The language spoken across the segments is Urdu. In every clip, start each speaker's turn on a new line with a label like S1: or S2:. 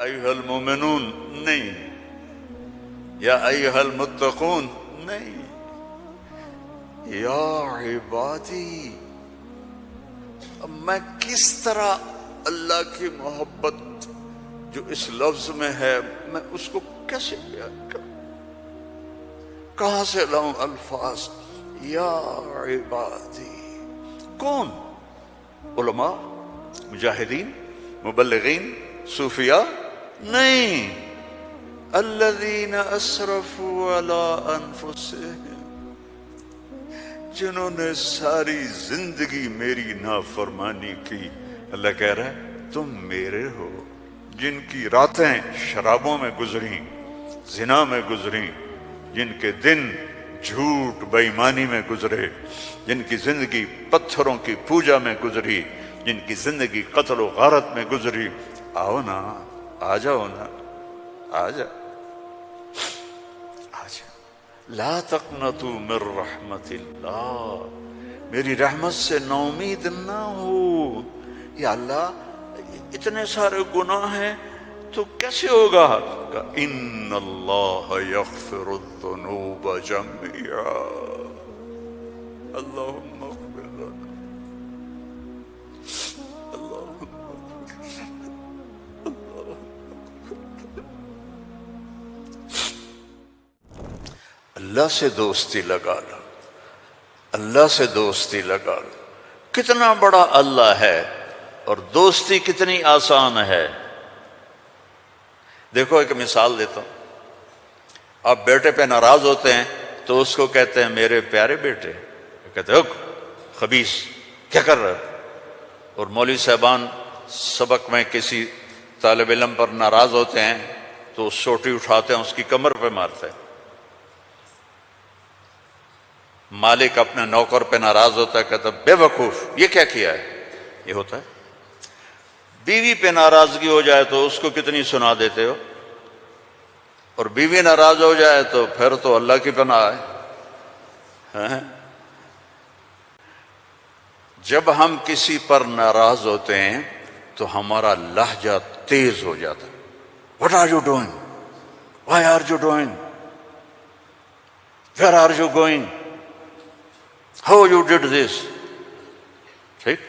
S1: ایھا المومنون نہیں، یا ایھا المتقون نہیں، یا عبادی۔ اب میں کس طرح اللہ کی محبت جو اس لفظ میں ہے میں اس کو کیسے بیان کروں، کہاں سے لاؤں الفاظ؟ یا عبادی۔ کون؟ علماء، مجاہدین، مبلغین، صوفیاء؟ نہیں، الذین اسرفوا علی انفسہم، جنہوں نے ساری زندگی میری نافرمانی کی۔ اللہ کہہ رہا ہے تم میرے ہو، جن کی راتیں شرابوں میں گزریں، زنا میں گزریں، جن کے دن جھوٹ بے ایمانی میں گزرے، جن کی زندگی پتھروں کی پوجا میں گزری، جن کی زندگی قتل و غارت میں گزری۔ آؤ نا، آ جاؤ نا، آ جاؤ، آ جاؤ۔ لا تقنطوا من رحمت اللہ، میری رحمت سے نا امید نہ ہو۔ یا اللہ اتنے سارے گناہ ہیں تو کیسے ہوگا؟ ان اللہ یغفر الذنوب جميعا، اللہم اغفر لنا، اللہم اغفر لنا، اللہ سے دوستی لگا لو، اللہ سے دوستی لگا لو۔ کتنا بڑا اللہ ہے اور دوستی کتنی آسان ہے۔ دیکھو ایک مثال دیتا ہوں، آپ بیٹے پہ ناراض ہوتے ہیں تو اس کو کہتے ہیں میرے پیارے بیٹے، کہتے ہیں خبیث کیا کر رہے ہو؟ اور مولوی صاحبان سبق میں کسی طالب علم پر ناراض ہوتے ہیں تو سوٹی اٹھاتے ہیں اس کی کمر پہ مارتے ہیں۔ مالک اپنے نوکر پہ ناراض ہوتا ہے، کہتا ہے بے وقوف یہ کیا کیا ہے؟ یہ ہوتا ہے۔ بیوی پہ ناراضگی ہو جائے تو اس کو کتنی سنا دیتے ہو، اور بیوی ناراض ہو جائے تو پھر تو اللہ کی پناہ ہے۔ جب ہم کسی پر ناراض ہوتے ہیں تو ہمارا لہجہ تیز ہو جاتا ہے۔ What are you doing? Why are you doing? Where are you going? How you did this? ٹھیک؟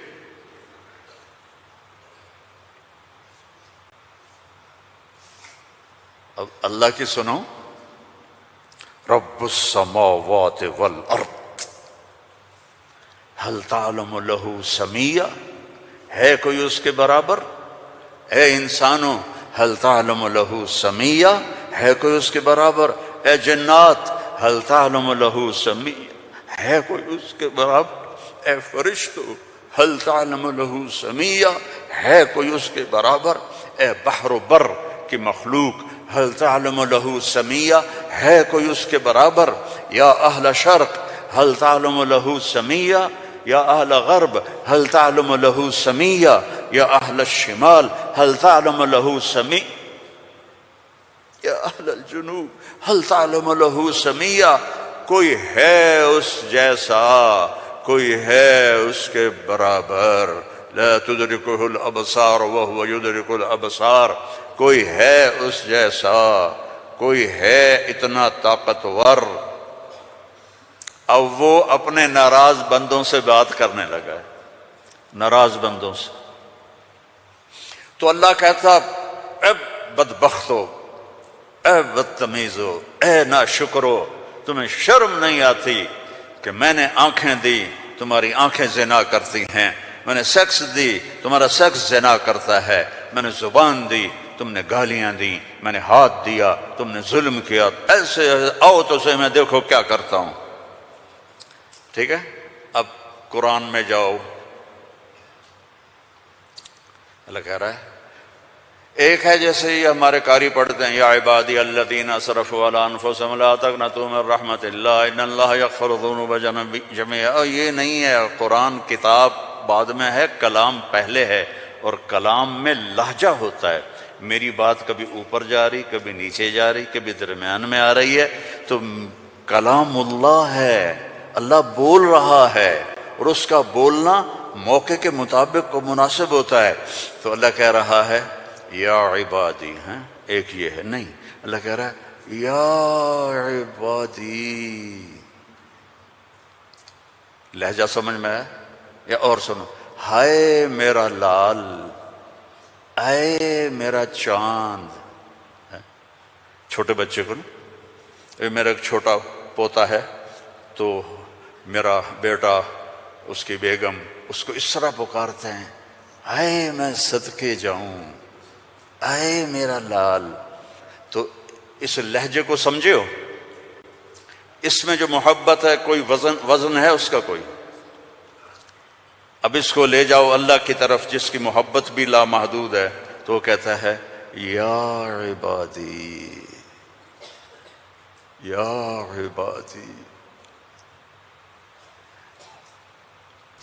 S1: اب اللہ کی سنو، رب السماوات والارض هل تعلم له سمیہ، ہے کوئی اس کے برابر؟ اے انسانوں هل تعلم له سمیہ، ہے کوئی اس کے برابر؟ اے جنات هل تعلم له سمیہ، ہے کوئی اس کے برابر؟ اے فرشتو هل تعلم له سمیہ، ہے کوئی اس کے برابر؟ اے بحر و بر کی مخلوق هل تعلم له سمیہ، ہے کوئی اس کے برابر؟ یا اہل شرق هل تعلم له سمیہ، یا اہل غرب هل تعلم له سمیہ، یا اہل الشمال هل تعلم له سمیہ، یا اہل الجنوب هل تعلم له سمیہ۔ کوئی ہے اس جیسا، کوئی ہے اس کے برابر؟ لا تدرکہ الابصار وہو یدرک الابصار، کوئی ہے اس جیسا، کوئی ہے اتنا طاقتور۔ اب وہ اپنے ناراض بندوں سے بات کرنے لگا ہے، ناراض بندوں سے۔ تو اللہ کہتا اے بدبختو، اے بدتمیزو، اے ناشکرو، تمہیں شرم نہیں آتی کہ میں نے آنکھیں دی، تمہاری آنکھیں زنا کرتی ہیں، میں نے سیکس دی، تمہارا سیکس زنا کرتا ہے، میں نے زبان دی، تم نے گالیاں دی، میں نے ہاتھ دیا، تم نے ظلم کیا، ایسے آؤ تو سے میں دیکھو کیا کرتا ہوں۔ ٹھیک ہے، اب قرآن میں جاؤ، اللہ کہہ رہا ہے ایک ہے جیسے یہ ہمارے قاری پڑھتے ہیں یا عبادی الذین اسرفوا علی انفسہم لا تقنطوا من رحمت اللہ ان اللہ یغفر الذنوب جميعا۔ یہ نہیں ہے، قرآن کتاب بعد میں ہے، کلام پہلے ہے، اور کلام میں لہجہ ہوتا ہے۔ میری بات کبھی اوپر جا رہی، کبھی نیچے جا رہی، کبھی درمیان میں آ رہی ہے، تو کلام اللہ ہے، اللہ بول رہا ہے، اور اس کا بولنا موقع کے مطابق کو مناسب ہوتا ہے۔ تو اللہ کہہ رہا ہے یا عبادی ہیں، ایک یہ ہے نہیں، اللہ کہہ رہا ہے یا عبادی. لہجہ سمجھ میں ہے یا اور سنو، ہائے میرا لال، اے میرا چاند. چھوٹے بچے کو نا، میرا ایک چھوٹا پوتا ہے تو میرا بیٹا، اس کی بیگم اس کو اس طرح پکارتے ہیں، اے میں صدقے جاؤں، اے میرا لال. تو اس لہجے کو سمجھے ہو، اس میں جو محبت ہے کوئی وزن ہے اس کا کوئی. اب اس کو لے جاؤ اللہ کی طرف جس کی محبت بھی لامحدود ہے، تو وہ کہتا ہے یا عبادی، یا عبادی،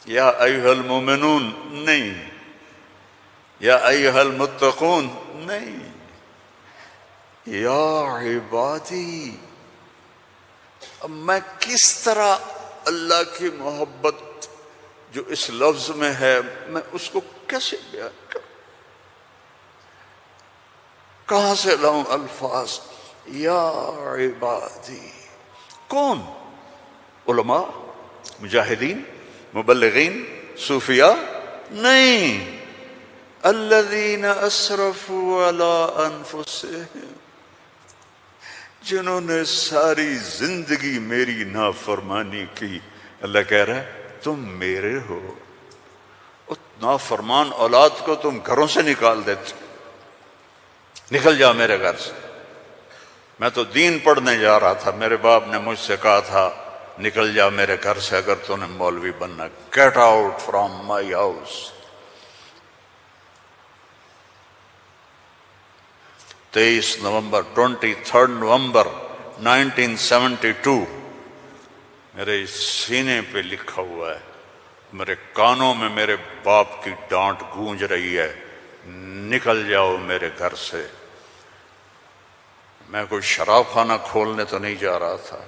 S1: یا ایھا المؤمنون نہیں، یا ایھا المتقون نہیں، یا عبادی. اب میں کس طرح اللہ کی محبت جو اس لفظ میں ہے میں اس کو کیسے بیان کروں، کہاں سے لاؤں الفاظ؟ یا عبادی. کون؟ علماء، مجاہدین، مبلغین، صوفیاء؟ نہیں، الذین اسرفوا علی انفسہم، جنہوں نے ساری زندگی میری نافرمانی کی. اللہ کہہ رہا ہے تم میرے ہو. نافرمان اولاد کو تم گھروں سے نکال دیتے، نکل جاؤ میرے گھر سے. میں تو دین پڑھنے جا رہا تھا، میرے باپ نے مجھ سے کہا تھا نکل جا میرے گھر سے اگر تو نے مولوی بننا، get out from my house. 23 نومبر 23 نومبر 1972 میرے سینے پہ لکھا ہوا ہے، میرے کانوں میں میرے باپ کی ڈانٹ گونج رہی ہے، نکل جاؤ میرے گھر سے. میں کوئی شراب خانہ کھولنے تو نہیں جا رہا تھا،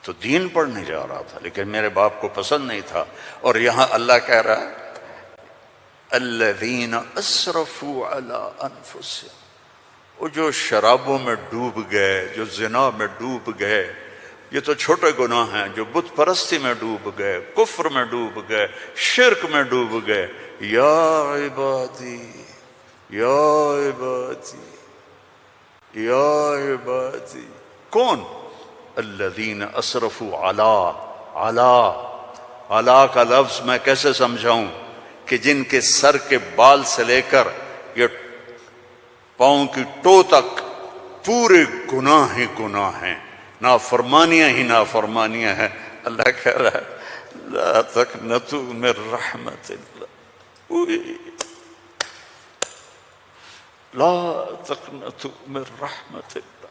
S1: تو دین پڑھنے جا رہا تھا، لیکن میرے باپ کو پسند نہیں تھا. اور یہاں اللہ کہہ رہا ہے الذین اسرفوا علی انفسہم، وہ جو شرابوں میں ڈوب گئے، جو زنا میں ڈوب گئے، یہ تو چھوٹے گناہ ہیں، جو بت پرستی میں ڈوب گئے، کفر میں ڈوب گئے، شرک میں ڈوب گئے. یا عبادی، یا عبادی، یا عبادی. کون؟ الذین اسرفوا علی کا لفظ میں کیسے سمجھاؤں کہ جن کے سر کے بال سے لے کر یہ پاؤں کی ٹو تک پورے گناہ ہی گناہ ہیں، نافرمانیاں ہی نافرمانیاں ہیں. اللہ کہہ رہا ہے لا تقنطوا من رحمت اللہ، لا تقنطوا من رحمت اللہ.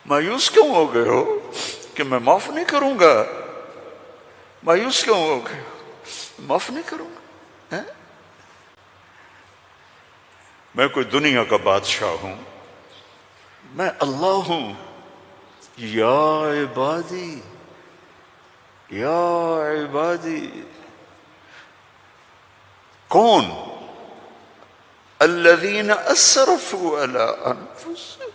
S1: مایوس کیوں ہو گئے ہو کہ میں معاف نہیں کروں گا؟ مایوس کیوں ہو گئے ہو؟ معاف نہیں کروں گا؟ میں کوئی دنیا کا بادشاہ ہوں؟ میں اللہ ہوں. یا عبادی، یا عبادی. کون؟ الذین اسرفوا علی انفسہم،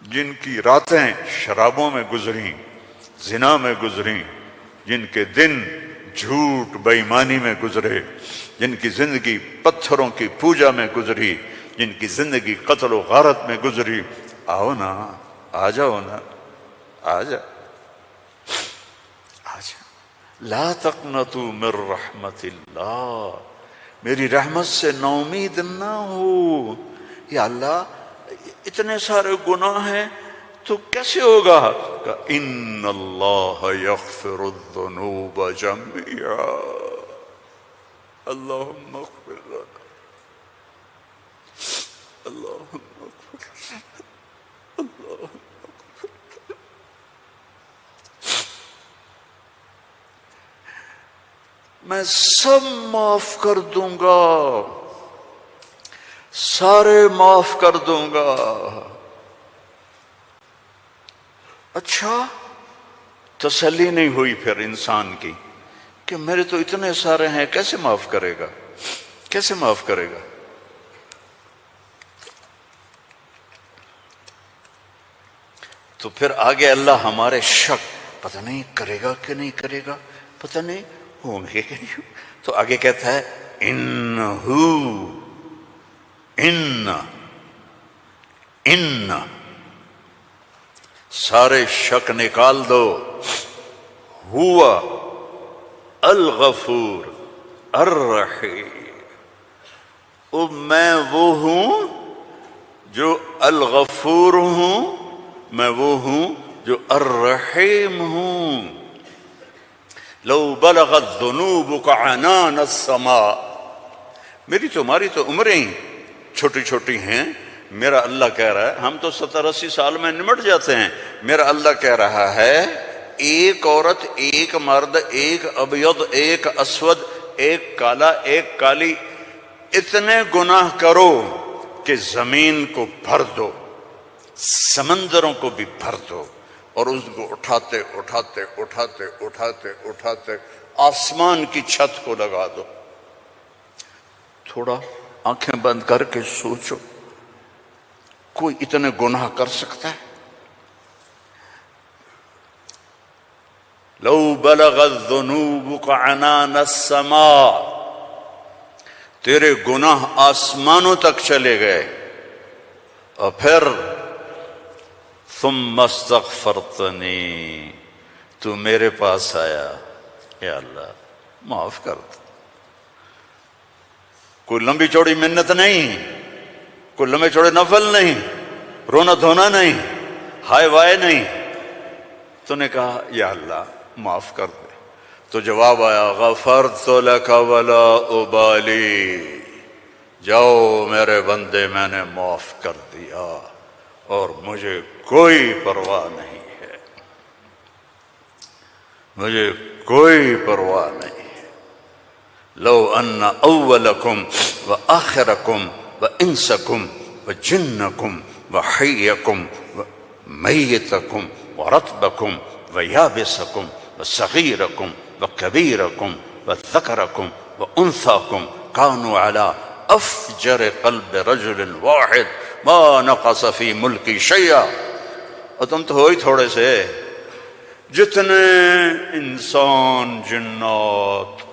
S1: جن کی راتیں شرابوں میں گزریں، زنا میں گزریں، جن کے دن جھوٹ بے ایمانی میں گزرے، جن کی زندگی پتھروں کی پوجا میں گزری، جن کی زندگی قتل و غارت میں گزری. آؤ نا، آ جاؤ نا، آ جا، آ جا. لا تقنطوا من رحمت اللہ، میری رحمت سے نا امید نہ ہو. یا اللہ اتنے سارے گناہ ہیں تو کیسے ہوگا؟ کہ ان اللہ یغفر الذنوب جميعا، اللہم اغفر لنا، اللہم اغفر لنا، اللہم اغفر لنا. میں سب معاف کر دوں گا، سارے معاف کر دوں گا. اچھا، تسلی نہیں ہوئی پھر انسان کی کہ میرے تو اتنے سارے ہیں، کیسے معاف کرے گا؟ کیسے معاف کرے گا؟ تو پھر آگے اللہ ہمارے شک، پتہ نہیں کرے گا کہ نہیں کرے گا، پتہ نہیں ہوں گے کہ نہیں، تو آگے کہتا ہے ان سارے شک نکال دو، ہوا الغفور الرحیم، میں وہ ہوں جو الغفور ہوں، میں وہ ہوں جو الرحیم ہوں۔ لو بلغت ذنوبک عنان السماء، میری تمہاری تو عمریں چھوٹی چھوٹی ہیں، میرا اللہ کہہ رہا ہے، ہم تو 70-80 سال میں نمٹ جاتے ہیں، میرا اللہ کہہ رہا ہے ایک عورت، ایک مرد، ایک ابیض، ایک اسود، ایک کالا، ایک کالی، اتنے گناہ کرو کہ زمین کو بھر دو، سمندروں کو بھی بھر دو، اور اس کو اٹھاتے اٹھاتے اٹھاتے اٹھاتے اٹھاتے آسمان کی چھت کو لگا دو۔ تھوڑا آنکھیں بند کر کے سوچو، کوئی اتنے گناہ کر سکتا ہے؟ لو بلغت ذنوبک عنان السماء، تیرے گناہ آسمانوں تک چلے گئے، اور پھر ثم استغفرتنی، تو میرے پاس آیا، یا اللہ معاف کر دو۔ کوئی لمبی چوڑی منت نہیں، کوئی لمبے چوڑے نفل نہیں، رونا دھونا نہیں، ہائے وائے نہیں، تو نے کہا یا اللہ معاف کر دے، تو جواب آیا غفرت لک ولا ابالی، جاؤ میرے بندے میں نے معاف کر دیا اور مجھے کوئی پرواہ نہیں ہے، مجھے کوئی پرواہ نہیں ہے۔ لو ان اولکم وآخرکم وانسکم وجنکم وحیکم ومیتکم ورطبکم ویابسکم وصغیرکم وکبیرکم وذکرکم وانثاکم کانوا علی افجر قلب رجل واحد ما نقص فی ملکی شیئا، اور تم تو ہو ہی تھوڑے سے، جتنے انسان جنات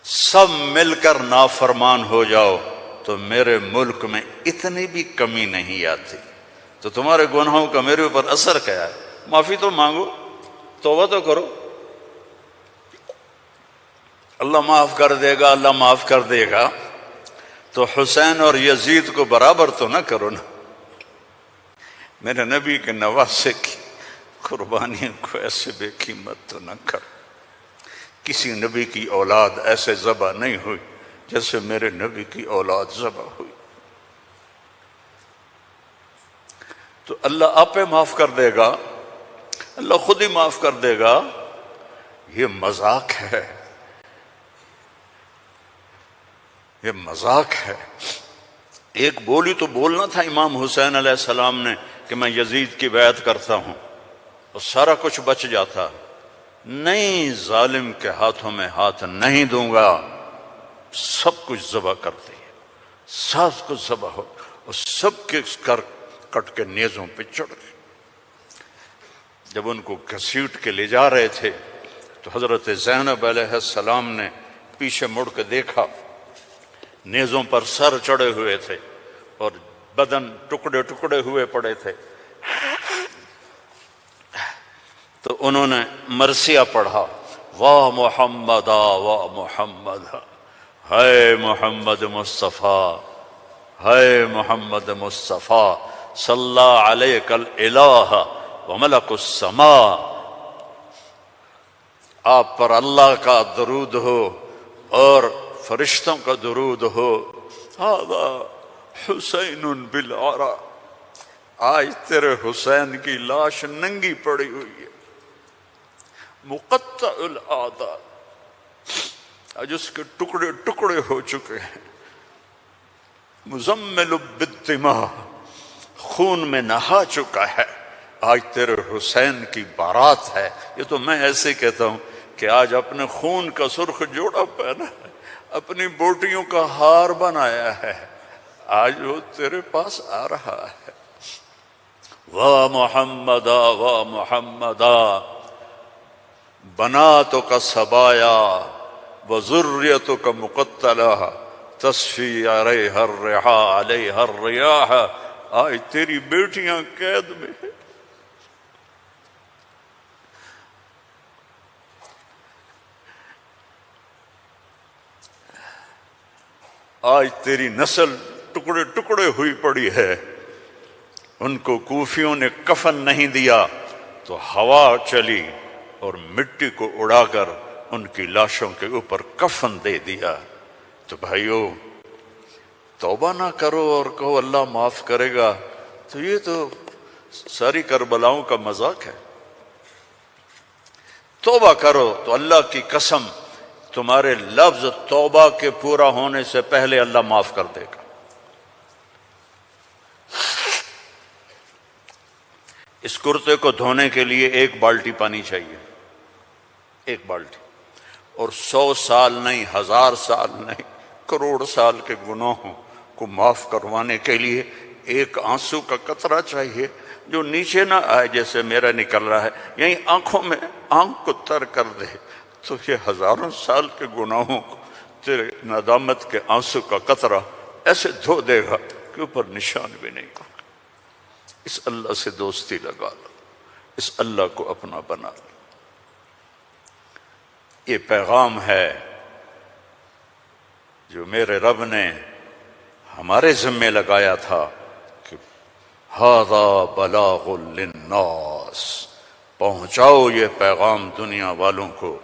S1: سب مل کر نافرمان ہو جاؤ تو میرے ملک میں اتنی بھی کمی نہیں آتی، تو تمہارے گناہوں کا میرے اوپر اثر کیا ہے؟ معافی تو مانگو، توبہ تو کرو، اللہ معاف کر دے گا، اللہ معاف کر دے گا، تو حسین اور یزید کو برابر تو نہ کرو نا، میرے نبی کے نواسے کی قربانیوں کو ایسے بے قیمت تو نہ کرو۔ کسی نبی کی اولاد ایسے ذبح نہیں ہوئی جیسے میرے نبی کی اولاد ذبح ہوئی، تو اللہ آپ پہ معاف کر دے گا، اللہ خود ہی معاف کر دے گا۔ یہ مذاق ہے، یہ مذاق ہے۔ ایک بولی تو بولنا تھا امام حسین علیہ السلام نے کہ میں یزید کی بیعت کرتا ہوں اور سارا کچھ بچ جاتا، نہیں، ظالم کے ہاتھوں میں ہاتھ نہیں دوں گا، سب کچھ ذبح کر دیا، سب کچھ ذبح ہو، اور سب کے کٹ کے نیزوں پہ چڑھ گئے۔ جب ان کو گھسیٹ کے لے جا رہے تھے تو حضرت زینب علیہ السلام نے پیچھے مڑ کے دیکھا، نیزوں پر سر چڑھے ہوئے تھے اور بدن ٹکڑے ٹکڑے ہوئے پڑے تھے، تو انہوں نے مرثیہ پڑھا، واہ محمد واہ محمد، ہے محمد مصطفیٰ، ہے محمد مصطفیٰ، صلی علیک الالہ وملک السماء، آپ پر اللہ کا درود ہو اور فرشتوں کا درود ہو، ھذا حسین بالعرا، آج تیرے حسین کی لاش ننگی پڑی ہوئی ہے، مقطع الاعضاء، آج اس کے ٹکڑے ٹکڑے ہو چکے ہیں، مزمل بالدماء، خون میں نہا چکا ہے، آج تیرے حسین کی بارات ہے۔ یہ تو میں ایسے کہتا ہوں کہ آج اپنے خون کا سرخ جوڑا پہنا ہے، اپنی بوٹیوں کا ہار بنایا ہے، آج وہ تیرے پاس آ رہا ہے۔ واہ محمدا واہ محمدا، بناتک سبایا وذریتک مقتلہ تصفی علیہا الرحا علیہا الریاح، آج تیری بیٹیاں قید میں ہیں، آج تیری نسل ٹکڑے ٹکڑے ہوئی پڑی ہے۔ ان کو کوفیوں نے کفن نہیں دیا تو ہوا چلی اور مٹی کو اڑا کر ان کی لاشوں کے اوپر کفن دے دیا۔ تو بھائیو، توبہ نہ کرو اور کہو اللہ معاف کرے گا، تو یہ تو ساری کربلاؤں کا مذاق ہے۔ توبہ کرو تو اللہ کی قسم تمہارے لفظ توبہ کے پورا ہونے سے پہلے اللہ معاف کر دے گا۔ اس کرتے کو دھونے کے لیے 1 بالٹی پانی چاہیے، 1 بالٹی، اور 100 سال نہیں، 1000 سال نہیں، کروڑ سال کے گناہوں کو معاف کروانے کے لیے 1 آنسو کا قطرہ چاہیے جو نیچے نہ آئے جیسے میرا نکل رہا ہے، یہیں آنکھوں میں آنکھ کو تر کر دے، تو یہ ہزاروں سال کے گناہوں کو تیرے ندامت کے آنسو کا قطرہ ایسے دھو دے گا کہ اوپر نشان بھی نہیں ہوگا۔ اس اللہ سے دوستی لگا لو، اس اللہ کو اپنا بنا لو۔ یہ پیغام ہے جو میرے رب نے ہمارے ذمے لگایا تھا کہ ھذا بلاغ للناس، پہنچاؤ یہ پیغام دنیا والوں کو۔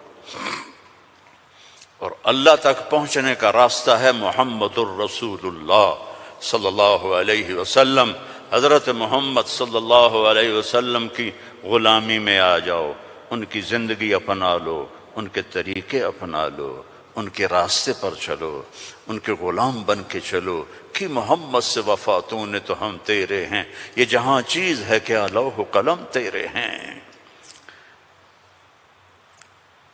S1: اور اللہ تک پہنچنے کا راستہ ہے محمد الرسول اللہ صلی اللہ علیہ وسلم۔ حضرت محمد صلی اللہ علیہ وسلم کی غلامی میں آ جاؤ، ان کی زندگی اپنا لو، ان کے طریقے اپنا لو، ان کے راستے پر چلو، ان کے غلام بن کے چلو کہ محمد سے وفا تو نے تو ہم تیرے ہیں، یہ جہاں چیز ہے کیا لوح قلم تیرے ہیں۔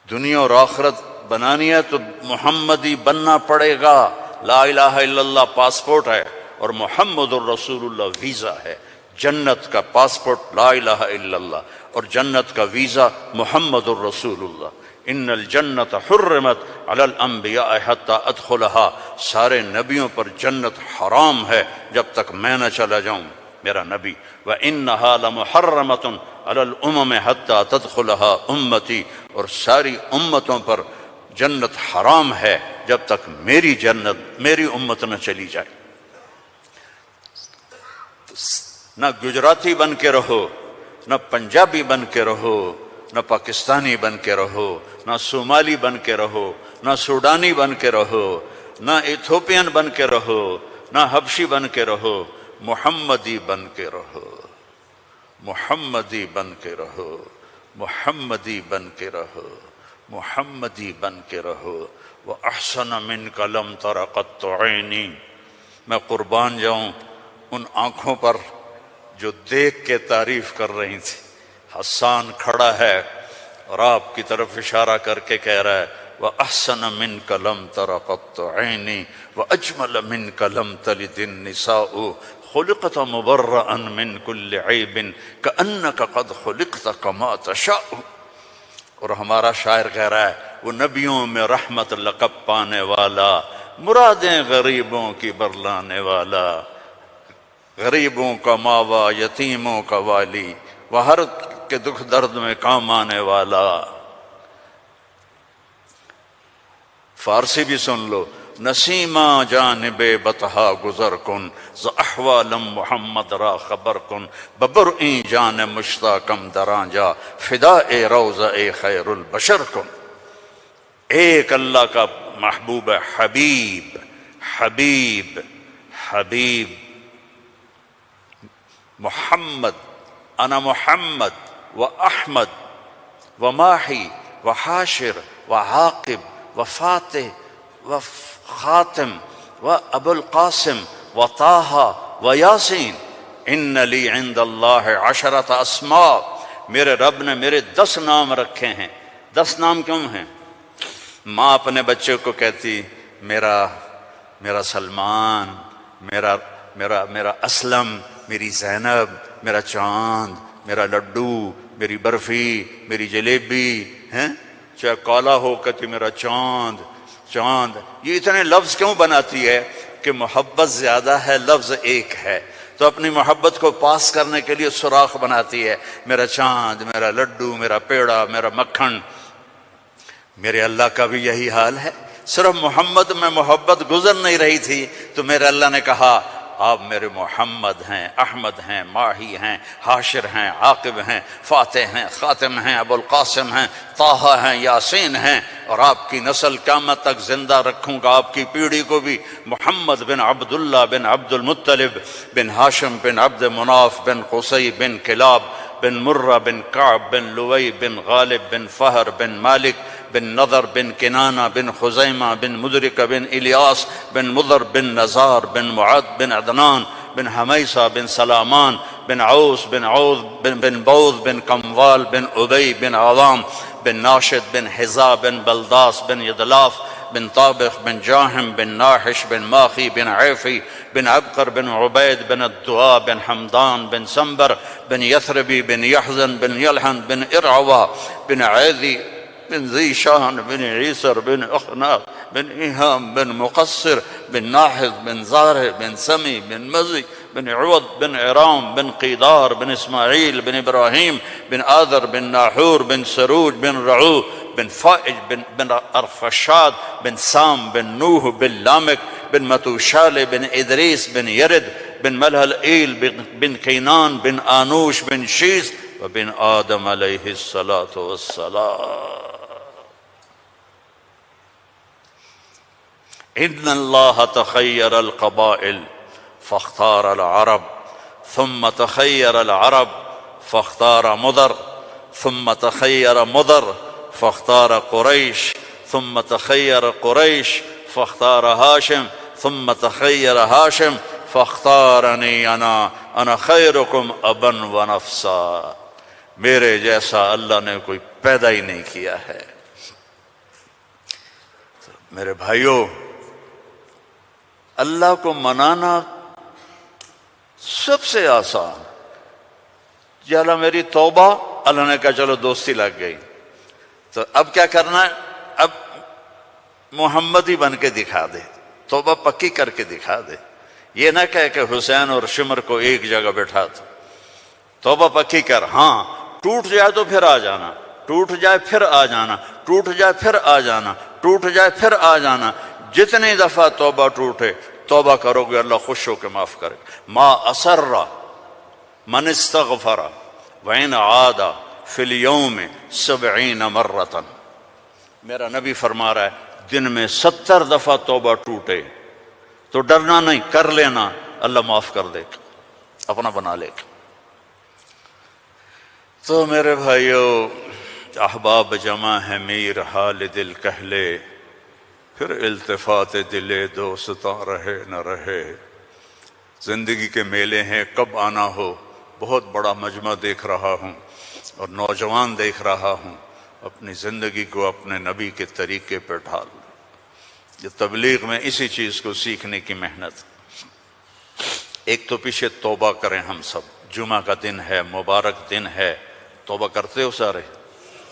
S1: دنیا اور آخرت بنانی ہے تو محمدی بننا پڑے گا۔ لا الہ الا اللہ پاسپورٹ ہے اور محمد الرسول اللہ ویزا ہے۔ جنت کا پاسپورٹ لا الہ الا اللہ اور جنت کا ویزا محمد الرسول اللہ۔ ان الجنت حرمت علی الانبیاء حتی ادخلها، سارے نبیوں پر جنت حرام ہے جب تک میں نہ چلا جاؤں، میرا نبی۔ وَإِنَّهَا لَمُحَرَّمَةٌ عَلَى الْأُمَمِ حَتَّى تَدْخُلَهَا أُمَّتِي، اور ساری امتوں پر جنت حرام ہے جب تک میری جنت، میری امت نہ چلی جائے۔ نہ گجراتی بن کے رہو، نہ پنجابی بن کے رہو، نہ پاکستانی بن کے رہو، نہ صومالی بن کے رہو، نہ سوڈانی بن کے رہو، نہ ایتھوپین بن کے رہو، نہ حبشی بن کے رہو، محمدی بن کے رہو، محمدی بن کے رہو، محمدی بن کے رہو، محمدی بن کے رہو۔ وَأَحْسَنَ مِنْكَ لَمْ تَرَ قَطُّ عَيْنِي، میں قربان جاؤں ان آنکھوں پر جو دیکھ کے تعریف کر رہی تھی۔ حسان کھڑا ہے اور آپ کی طرف اشارہ کر کے کہہ رہا ہے وَأَحْسَنَ مِنْكَ لَمْ تَرَ قَطُّ عَيْنِي وَأَجْمَلَ مِنْكَ لَمْ تَلِدِ النِّسَاءُ خُلِقْتَ مُبَرَّأً مِنْ كُلِّ عَيْبٍ كَأَنَّكَ قَدْ خُلِقْتَ كَمَا تَشَاءُ۔ اور ہمارا شاعر کہہ رہا ہے وہ نبیوں میں رحمت لقب پانے والا، مرادیں غریبوں کی برلانے والا، غریبوں کا ماوا، یتیموں کا والی، وہ ہر کے دکھ درد میں کام آنے والا۔ فارسی بھی سن لو، نسیمہ جانب بطحا گزر کن، ز احوالم محمد را خبر کن، ببرئیں جان مشتاقم دراں جا، فدائے روضہ خیر البشر کن۔ ایک اللہ کا محبوب ہے، حبیب حبیب حبیب محمد، انا محمد و احمد و ماحی و حاشر و عاقب و فاتح و خاتم و ابو القاسم و طٰہٰ و یاسین، ان لی عند اللہ 10 اسماء، میرے رب نے میرے 10 نام رکھے ہیں۔ 10 نام کیوں ہیں؟ ماں اپنے بچے کو کہتی میرا سلمان، میرا اسلم، میری زینب، میرا چاند، میرا لڈو، میری برفی، میری جلیبی، ہیں چاہے کالا ہو کہتی میرا چاند چاند. یہ اتنے لفظ کیوں بناتی ہے؟ کہ محبت زیادہ ہے، لفظ ایک ہے، تو اپنی محبت کو پاس کرنے کے لیے سوراخ بناتی ہے. میرا چاند، میرا لڈو، میرا پیڑا، میرا مکھن. میرے اللہ کا بھی یہی حال ہے. صرف محمد میں محبت گزر نہیں رہی تھی تو میرے اللہ نے کہا آپ میرے محمد ہیں، احمد ہیں، ماہی ہیں، حاشر ہیں، عاقب ہیں، فاتح ہیں، خاتم ہیں، ابو القاسم ہیں، طٰہٰ ہیں، یاسین ہیں، اور آپ کی نسل قیامت تک زندہ رکھوں گا، آپ کی پیڑھی کو بھی. محمد بن عبداللہ بن عبد المطلب بن ہاشم بن عبد مناف بن قصی بن کلاب بن مرہ بن کعب بن لوئی بن غالب بن فہر بن مالک بن نضر بن کنانہ بن خزیمہ بن مدرکہ بن الیاس بن مضر بن نزار بن معد بن عدنان بن حمیصہ بن سلامان بن عوس بن عوذ بن بوذ بن کموال بن ابی بن عوام بن ناشد بن حذا بن بلداس بن یدلاف بن طابخ بن جاہم بن ناحش بن ماخی بن عیفی بن عبقر بن عبید بن الدعاء بن حمدان بن سنبر بن یثربی بن یحزن بن یلحن بن ارعوا بن عیذی بن ذی شان بن عیسر بن اخناق بن ایہام بن مقصر بن ناحذ بن زارع بن سمی بن مزی بن عوض بن عرام بن قیدار بن اسماعیل بن ابراہیم بن آذر بن ناحور بن سروج بن رعو بن فائج بن ارفشاد بن سام بن نوح بن لامک بن متوشال بن ادریس بن یرد بن ملہلئیل بن کینان بن آنوش بن شیس وبن آدم علیہ الصلاۃ والسلام. ان اللہ تخیر القبائل فاختار العرب ثم تخیر العرب فاختار مضر ثم تخیر مضر فاختار قریش ثم تخیر قریش فاختار ہاشم ثم تخیر ہاشم فاختارنی انا خیرکم ابا و نفسا. میرے جیسا اللہ نے کوئی پیدا ہی نہیں کیا ہے. میرے بھائیوں، اللہ کو منانا سب سے آسان. یا اللہ میری توبہ، اللہ نے کہا چلو دوستی لگ گئی، تو اب کیا کرنا ہے؟ اب محمدی بن کے دکھا دے، توبہ پکی کر کے دکھا دے. یہ نہ کہے کہ حسین اور شمر کو ایک جگہ بیٹھا دو، توبہ پکی کر. ہاں ٹوٹ جائے تو پھر آ جانا، ٹوٹ جائے پھر آ جانا، ٹوٹ جائے پھر آ جانا، ٹوٹ جائے پھر آ جانا. جتنی دفعہ توبہ ٹوٹے توبہ کرو گے اللہ خوش ہو کے معاف کرے. ما اسر من استغفر وین عاد فی اليوم 70 مرۃ. میرا نبی فرما رہا ہے دن میں 70 دفعہ توبہ ٹوٹے تو ڈرنا نہیں، کر لینا، اللہ معاف کر دے گا، اپنا بنا لے گا. تو میرے بھائیو، احباب جمع ہے میر حال دل کہہ لے، پھر التفات دل دوستاں رہے نہ رہے. زندگی کے میلے ہیں، کب آنا ہو. بہت بڑا مجمع دیکھ رہا ہوں اور نوجوان دیکھ رہا ہوں. اپنی زندگی کو اپنے نبی کے طریقے پہ ڈھال. یہ تبلیغ میں اسی چیز کو سیکھنے کی محنت. ایک تو پیچھے توبہ کریں ہم سب. جمعہ کا دن ہے، مبارک دن ہے. توبہ کرتے ہو سارے؟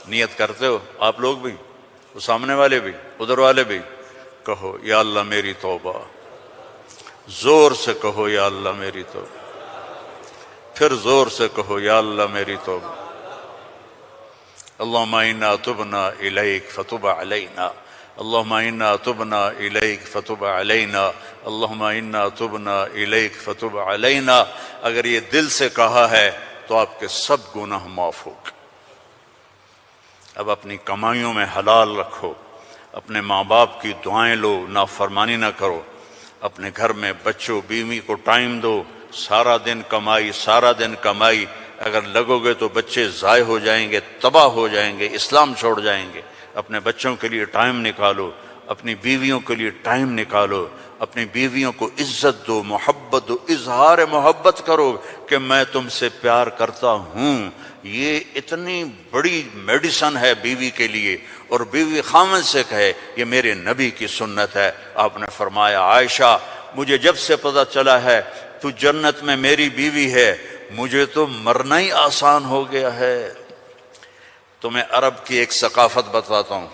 S1: نیت کرتے ہو آپ لوگ بھی، وہ سامنے والے بھی، ادھر والے بھی؟ کہو یا اللہ میری توبہ. زور سے کہو یا اللہ میری توبہ. پھر زور سے کہو یا اللہ میری توبہ. اللہم انا تبنا الیک فتب علینا، اللہم انا تبنا الیک فتب علینا، اللہم انا تبنا الیک فتب علینا. اگر یہ دل سے کہا ہے تو آپ کے سب گناہ معاف ہو گئے. اب اپنی کمائیوں میں حلال رکھو، اپنے ماں باپ کی دعائیں لو، نافرمانی نہ کرو. اپنے گھر میں بچوں بیوی کو ٹائم دو. سارا دن کمائی، سارا دن کمائی، اگر لگو گے تو بچے ضائع ہو جائیں گے، تباہ ہو جائیں گے، اسلام چھوڑ جائیں گے. اپنے بچوں کے لیے ٹائم نکالو، اپنی بیویوں کے لیے ٹائم نکالو، اپنی بیویوں کو عزت دو، محبت محبت دو، اظہار محبت کرو کہ میں تم سے پیار کرتا ہوں۔ یہ اتنی بڑی میڈیسن ہے بیوی کے لیے، اور بیوی خامن سے کہے یہ میرے نبی کی سنت ہے۔ آپ نے فرمایا عائشہ مجھے جب سے پتہ چلا ہے تو جنت میں میری بیوی ہے، مجھے تو مرنا ہی آسان ہو گیا ہے۔ تمہیں عرب کی ایک ثقافت بتاتا ہوں۔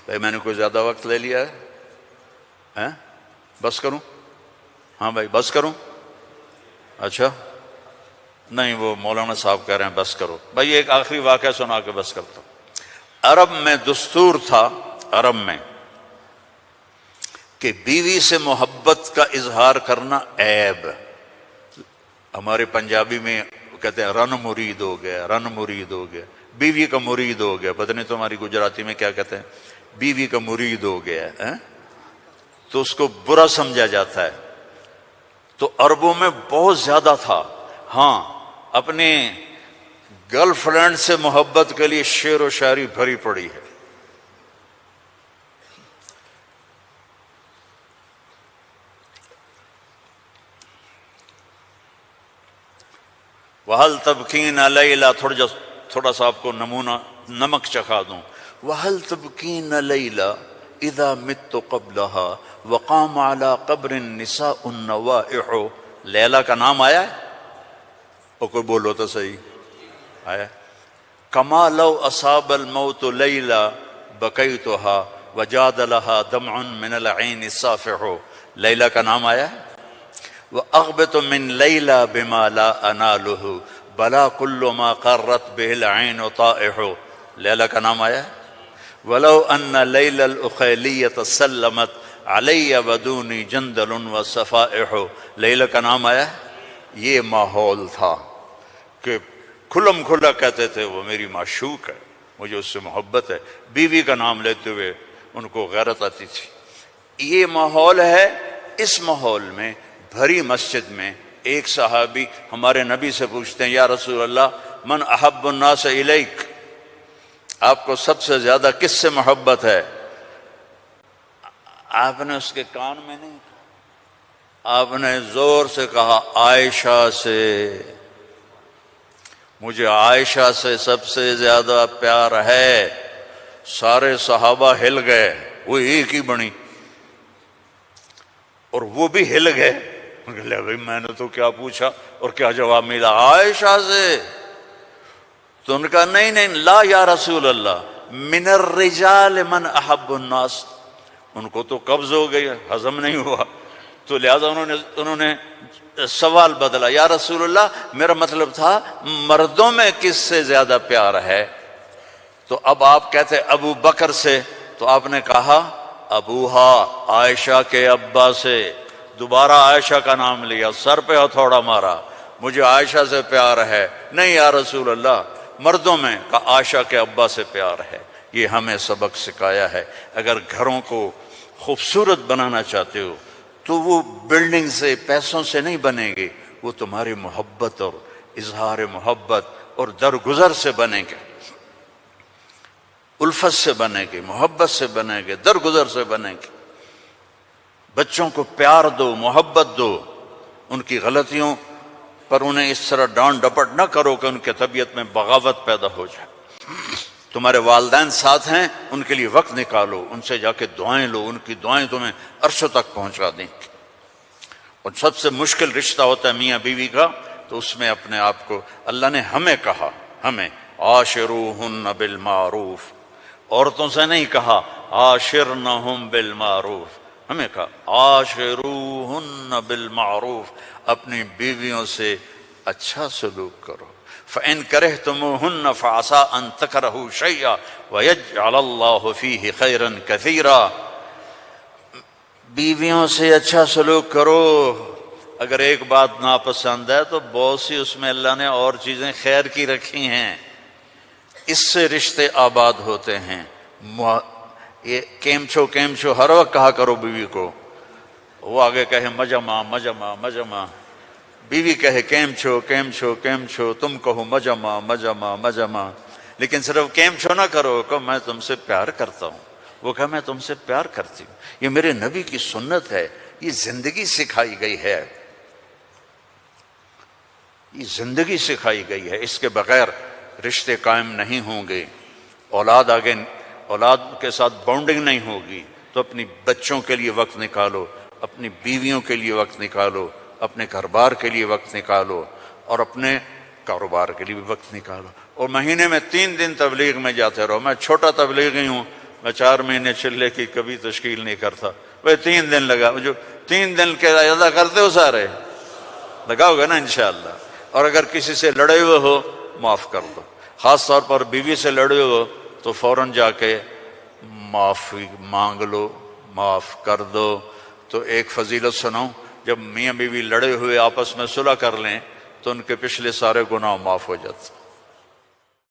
S1: بھائی میں نے کوئی زیادہ وقت لے لیا ہے؟ بس کروں؟ ہاں بھائی بس کروں؟ اچھا نہیں، وہ مولانا صاحب کہہ رہے ہیں بس کرو۔ بھائی ایک آخری واقعہ سنا کے بس کرتا ہوں۔ عرب میں دستور تھا، عرب میں، کہ بیوی سے محبت کا اظہار کرنا عیب۔ ہمارے پنجابی میں کہتے ہیں رن مرید ہو گیا، رن مرید ہو گیا، بیوی کا مرید ہو گیا۔ پتہ نہیں تمہاری گجراتی میں کیا کہتے ہیں، بیوی کا مرید ہو گیا ہے، تو اس کو برا سمجھا جاتا ہے۔ تو عربوں میں بہت زیادہ تھا۔ ہاں اپنے گرل فرینڈ سے محبت کے لیے شعر و شاعری بھری پڑی ہے۔ وَهَلْ تَبْكِينَ لَيْلَا، تھوڑا سا آپ کو نمونہ نمک چکھا دوں۔ وَهَلْ تَبْكِينَ لَيْلَا اِذَا مِتُّ قَبْلَهَا وَقَامَ عَلَىٰ قَبْرِ النِّسَاءُ النَّوَائِحُ۔ لیلا کا نام آیا ہے؟ اور کوئی بولو تو صحیح آیا۔ كَمَا لَوْ أَصَابَ الْمَوْتُ لَيْلَا بَكَيْتُهَا وَجَادَ لَهَا دَمْعٌ مِّنَ الْعَيْنِ الصَّافِحُ۔ لیلا کا نام آیا ہے؟ وَأَغْبِطُ مِن لَيْلَا بِمَا لَا أَنَالُهُ بَلَا كُلُّ مَا قَرَّتْ بِهِ الْعَيْنُ طَائِحُ۔ لیلا کا نام آیا ہے؟ وَلَوْ أَنَّ لَيْلَ الْأُخَيْلِيَّةَ سَلَّمَتْ عَلَيَّ وَدُونِي جَنْدَلٌ وَصَفَائِحُ۔ لیلا کا نام آیا ہے؟ یہ ماحول تھا کہ کھلم کھلا کہتے تھے وہ میری معشوق ہے، مجھے اس سے محبت ہے، بیوی کا نام لیتے ہوئے ان کو غیرت آتی تھی۔ یہ ماحول ہے۔ اس ماحول میں بھری مسجد میں ایک صحابی ہمارے نبی سے پوچھتے ہیں یا رسول اللہ من احب الناس الیک، آپ کو سب سے زیادہ کس سے محبت ہے؟ آپ نے اس کے کان میں نہیں کہا، آپ نے زور سے کہا عائشہ سے، مجھے عائشہ سے سب سے زیادہ پیار ہے۔ سارے صحابہ ہل گئے، وہ ایک ہی بنی، اور وہ بھی ہل گئے۔ لے بھائی میں نے تو کیا پوچھا اور کیا جواب ملا، عائشہ سے۔ تو ان کا نہیں نہیں لا یا رسول اللہ من الرجال من احب الناس، ان کو تو قبض ہو گئی، ہضم نہیں ہوا، تو لہذا انہوں نے سوال بدلا، یا رسول اللہ میرا مطلب تھا مردوں میں کس سے زیادہ پیار ہے؟ تو اب آپ کہتے ابو بکر سے، تو آپ نے کہا ابوہا، عائشہ کے ابا سے۔ دوبارہ عائشہ کا نام لیا، سر پہ ہتھوڑا مارا، مجھے عائشہ سے پیار ہے۔ نہیں یا رسول اللہ مردوں میں، کہا عائشہ کے ابا سے پیار ہے۔ یہ ہمیں سبق سکھایا ہے۔ اگر گھروں کو خوبصورت بنانا چاہتے ہو تو وہ بلڈنگ سے، پیسوں سے نہیں بنے گے، وہ تمہاری محبت اور اظہار محبت اور درگزر سے بنے گے، الفت سے بنے گے، محبت سے بنے گے، درگزر سے بنے گے۔ بچوں کو پیار دو، محبت دو، ان کی غلطیوں پر انہیں اس طرح ڈانٹ ڈپٹ نہ کرو کہ ان کے طبیعت میں بغاوت پیدا ہو جائے۔ تمہارے والدین ساتھ ہیں، ان کے لیے وقت نکالو، ان سے جا کے دعائیں لو، ان کی دعائیں تمہیں عرشوں تک پہنچا دیں۔ اور سب سے مشکل رشتہ ہوتا ہے میاں بیوی کا، تو اس میں اپنے آپ کو اللہ نے ہمیں کہا، ہمیں عاشروہن بالمعروف، عورتوں سے نہیں کہا عاشرنہم بالمعروف، ہمیں کہا عاشروہن بالمعروف، اپنی بیویوں سے اچھا سلوک کرو۔ فَإِن كَرِهْتُمُوهُنَّ فَعَسَىٰ أَن تَكْرَهُوا شَيْئًا وَيَجْعَلَ اللَّهُ فِيهِ خَيْرًا كَثِيرًا۔ بیویوں سے اچھا سلوک کرو، اگر ایک بات ناپسند ہے تو بہت سی اس میں اللہ نے اور چیزیں خیر کی رکھی ہیں، اس سے رشتے آباد ہوتے ہیں۔ یہ کیم چھو ہر وقت کہا کرو بیوی کو، وہ آگے کہے مجمع مجمع مجمع، بیوی کہے کیم چھو، تم کہو مجمع مجمع مجمع، لیکن صرف کیم چھو نہ کرو، کہ میں تم سے پیار کرتا ہوں، وہ کہا میں تم سے پیار کرتی ہوں۔ یہ میرے نبی کی سنت ہے، یہ زندگی سکھائی گئی ہے۔ یہ زندگی سکھائی گئی ہے، اس کے بغیر رشتے قائم نہیں ہوں گے، اولاد کے ساتھ بانڈنگ نہیں ہوگی۔ تو اپنی بچوں کے لیے وقت نکالو، اپنی بیویوں کے لیے وقت نکالو، اپنے گھر بار کے لیے وقت نکالو، اور اپنے کاروبار کے لیے بھی وقت نکالو۔ اور مہینے میں 3 دن تبلیغ میں جاتے رہو۔ میں چھوٹا تبلیغی ہوں، میں 4 مہینے چلے کی کبھی تشکیل نہیں کرتا، وہ 3 دن لگا، جو 3 دن کے ادا کرتے ہو سارے لگاؤ گے نا انشاءاللہ۔ اور اگر کسی سے لڑے ہوئے ہو معاف کر دو، خاص طور پر بیوی سے لڑے ہو تو فوراً جا کے معافی مانگ لو، معاف کر دو۔ تو ایک فضیلت سنو، جب میاں بیوی لڑے ہوئے آپس میں صلح کر لیں تو ان کے پچھلے سارے گناہ معاف ہو جاتے۔